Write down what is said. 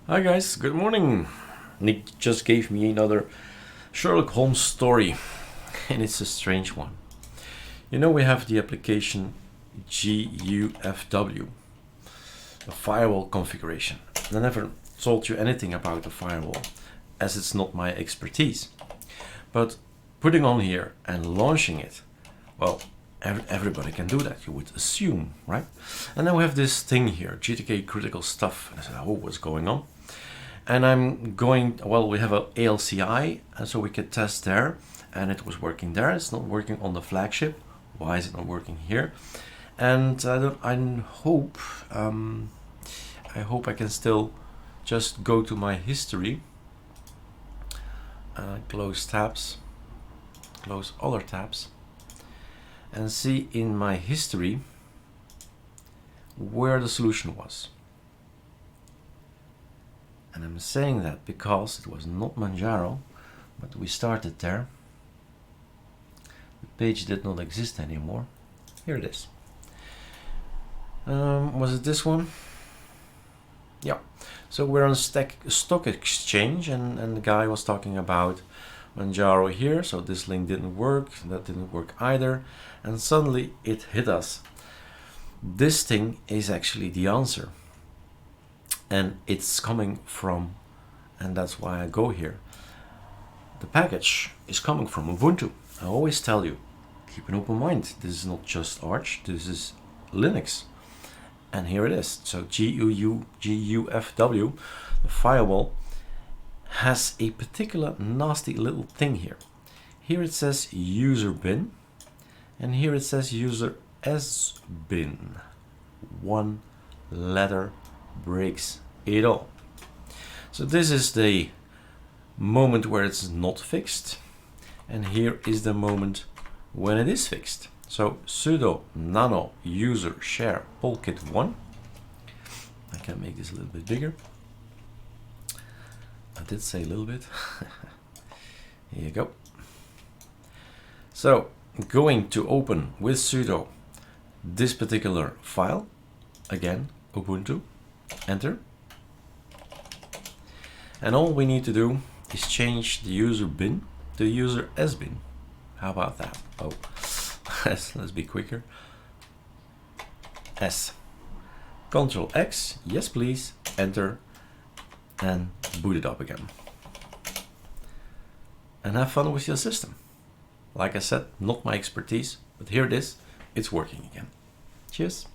Hi guys, good morning. Nick just gave me another Sherlock Holmes story, and it's a strange one. You know, we have the application GUFW, the firewall configuration. I never told you anything about the firewall, as it's not my expertise. But putting on here and launching it, well, everybody can do that, you would assume, right? And then we have this thing here, GTK critical stuff. And I said, oh, what's going on? And I'm going, well, we have a ALCI, and so we could test there, and it was working there. It's not working on the flagship. Why is it not working here? And I hope I can still just go to my history, close tabs, close other tabs, and see in my history where the solution was. And I'm saying that because it was not Manjaro, but we started there. The page did not exist anymore. Here it is. Was it this one? Yeah. So we're on stock exchange, and the guy was talking about Manjaro here. So this link didn't work, that didn't work either. And suddenly it hit us. This thing is actually the answer. And it's coming from, and that's why I go here, the package is coming from Ubuntu. I always tell you, keep an open mind. This is not just Arch, this is Linux. And here it is. So GUFW, the firewall, has a particular nasty little thing here. Here it says user bin, and here it says user s bin. One letter breaks it all. So this is the moment where it's not fixed, and here is the moment when it is fixed. So sudo nano user share polkit1. I can make this a little bit bigger. I did say a little bit. Here you go. So going to open with sudo this particular file, again Ubuntu, enter, and all we need to do is change the user bin to user s bin. How about that? Oh, let's be quicker. S. Control X, yes please, enter, and boot it up again. And have fun with your system. Like I said, not my expertise, but here it is, it's working again. Cheers.